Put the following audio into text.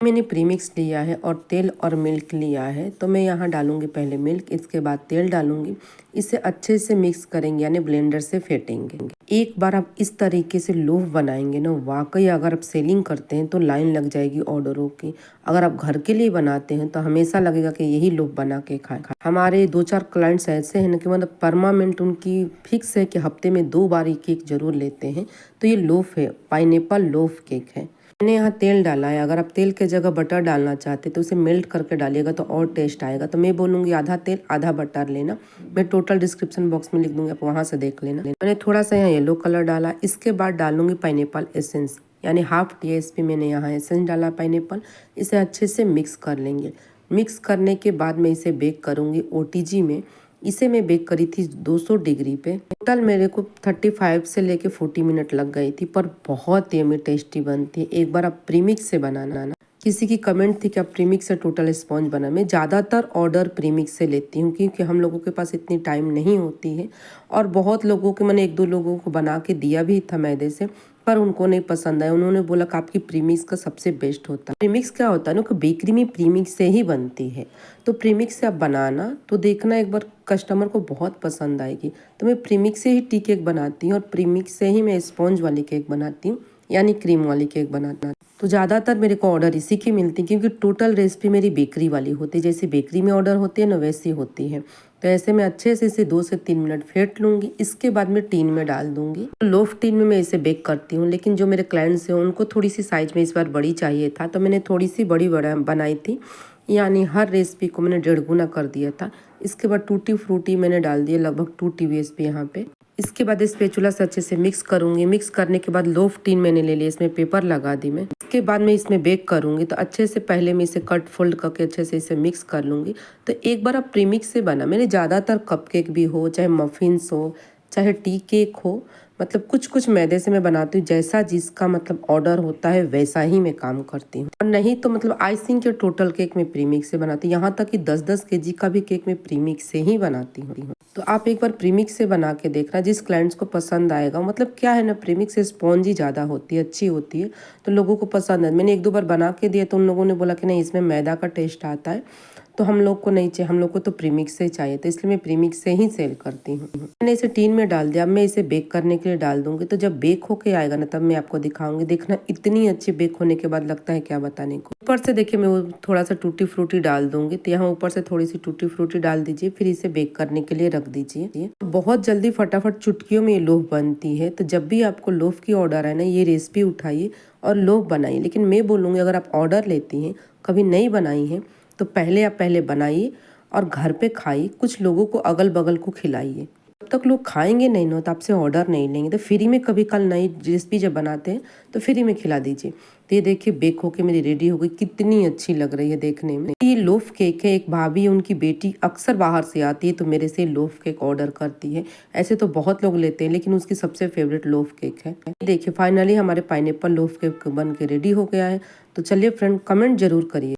मैंने प्रीमिक्स लिया है और तेल और मिल्क लिया है। तो मैं यहाँ डालूंगी पहले मिल्क, इसके बाद तेल डालूंगी। इसे अच्छे से मिक्स करेंगे यानी ब्लेंडर से फेंटेंगे। एक बार आप इस तरीके से लोफ बनाएंगे ना, वाकई अगर आप सेलिंग करते हैं तो लाइन लग जाएगी ऑर्डरों की। अगर आप घर के लिए बनाते हैं तो हमेशा लगेगा कि यही लोफ बना के खाएं। हमारे 2-4 क्लाइंट्स ऐसे हैं ना कि मतलब परमानेंट उनकी फिक्स है कि हफ्ते में 2 बार ये केक जरूर लेते हैं। तो ये लोफ है, पाइनएप्पल लोफ केक है। मैंने यहाँ तेल डाला है। अगर आप तेल के जगह बटर डालना चाहते तो उसे मेल्ट करके डालिएगा तो और टेस्ट आएगा। तो मैं बोलूँगी आधा तेल आधा बटर लेना। मैं टोटल डिस्क्रिप्शन बॉक्स में लिख दूँगी, आप वहाँ से देख लेना। मैंने थोड़ा सा यहाँ येलो कलर डाला। इसके बाद डालूंगी पाइनएप्पल एसेंस, यानी हाफ टीस्पून मैंने यहाँ एसेंस डाला पाइनएप्पल। इसे अच्छे से मिक्स कर लेंगे। मिक्स करने के बाद मैं इसे बेक करूँगी ओटीजी में। इसे मैं बेक करी थी 200 डिग्री पे। टोटल मेरे को 35 से लेके 40 मिनट लग गई थी, पर बहुत यम्मी टेस्टी बनती है। एक बार आप प्रीमिक्स से बनाना। किसी की कमेंट थी कि आप प्रीमिक्स से टोटल स्पॉन्ज बना। मैं ज़्यादातर ऑर्डर प्रीमिक्स से लेती हूँ क्योंकि हम लोगों के पास इतनी टाइम नहीं होती है। और बहुत लोगों के, मैंने 1-2 लोगों को बना के दिया भी था मैदे से, पर उनको नहीं पसंद आया। उन्होंने बोला कि आपकी प्रीमिक्स का सबसे बेस्ट होता है। प्रीमिक्स क्या होता है ना कि बेकरी में प्रीमिक्स से ही बनती है। तो प्रीमिक्स से आप बनाना तो देखना एक बार कस्टमर को बहुत पसंद आएगी। तो मैं प्रीमिक्स से ही टी केक बनाती हूँ और प्रीमिक्स से ही मैं स्पॉन्ज वाली केक बनाती हूँ, यानी क्रीम वाली केक बनाना। तो ज़्यादातर मेरे को ऑर्डर इसी की मिलती है क्योंकि टोटल रेसिपी मेरी बेकरी वाली होती है। जैसे बेकरी में ऑर्डर होती है ना, वैसी होती है। तो ऐसे में अच्छे से इसे 2 से 3 मिनट फेंट लूँगी। इसके बाद मैं टीन में डाल दूँगी। लोफ टीन में मैं इसे बेक करती हूँ, लेकिन जो मेरे क्लाइंट्स हैं उनको थोड़ी सी साइज में इस बार बड़ी चाहिए था, तो मैंने थोड़ी सी बड़ी बनाई थी। यानी हर रेसिपी को मैंने 1.5 गुना कर दिया था। इसके बाद टूटी फ्रूटी मैंने डाल दिया, लगभग 2 TSP यहाँ पे। इसके बाद स्पैचुला से अच्छे से मिक्स करूँगी। मिक्स करने के बाद लोफ टीन मैंने ले लिया, इसमें पेपर लगा दी मैं। इसके बाद मैं इसमें बेक करूँगी। तो अच्छे से पहले मैं इसे कट फोल्ड करके अच्छे से इसे मिक्स कर लूँगी। तो एक बार आप प्रीमिक्स से बना। मैंने ज़्यादातर कपकेक भी हो, चाहे मफिन्स हो, चाहे टी केक हो, मतलब कुछ कुछ मैदे से मैं बनाती हूँ। जैसा जिसका मतलब ऑर्डर होता है वैसा ही मैं काम करती हूँ। और नहीं तो मतलब आइसिंग के टोटल केक मैं प्रीमिक्स से बनाती हूँ। यहाँ तक कि 10-10 kg का भी केक मैं प्रीमिक्स से ही बनाती हूँ। तो आप एक बार प्रीमिक्स से बना के देखना, जिस क्लाइंट्स को पसंद आएगा। मतलब क्या है ना, प्रीमिक्स से स्पॉन्जी ज़्यादा होती है, अच्छी होती है, तो लोगों को पसंद है। मैंने 1-2 बार बना के दिया तो उन लोगों ने बोला कि नहीं, इसमें मैदा का टेस्ट आता है, तो हम लोग को नहीं चाहिए, हम लोग को तो प्रीमिक्स से चाहिए। तो इसलिए मैं प्रीमिक्स से ही सेल करती हूँ। मैंने इसे टीन में डाल दिया। अब मैं इसे बेक करने के लिए डाल दूंगी। तो जब बेक होके आएगा ना, तब मैं आपको दिखाऊंगी। देखना इतनी अच्छी बेक होने के बाद लगता है क्या बताने को। ऊपर से देखिए मैं वो थोड़ा सा टूटी फ्रूटी डाल दूंगी। तो यहाँ ऊपर से थोड़ी सी टूटी फ्रूटी डाल दीजिए, फिर इसे बेक करने के लिए रख दीजिए। बहुत जल्दी फटाफट चुटकियों में ये लोफ बनती है। तो जब भी आपको लोफ की ऑर्डर है ना, ये रेसिपी उठाइए और लोफ बनाइए। लेकिन मैं बोलूँगी अगर आप ऑर्डर लेती हैं, कभी नहीं बनाई हैं, तो पहले बनाइए और घर पे खाइए। कुछ लोगों को अगल बगल को खिलाइए। जब तक लोग खाएंगे नहीं ना, तो आपसे ऑर्डर नहीं लेंगे। तो फ्री में कभी कल नई रेसिपी जब बनाते हैं तो फ्री में खिला दीजिए। तो ये देखिए बेक होके मेरी रेडी हो गई। कितनी अच्छी लग रही है देखने में। ये लोफ केक है। एक भाभी, उनकी बेटी अक्सर बाहर से आती है तो मेरे से लोफ केक ऑर्डर करती है। ऐसे तो बहुत लोग लेते हैं, लेकिन उसकी सबसे फेवरेट लोफ केक है। देखिए फाइनली हमारे पाइनएप्पल लोफ केक बन के रेडी हो गया है। तो चलिए फ्रेंड, कमेंट जरूर करिए।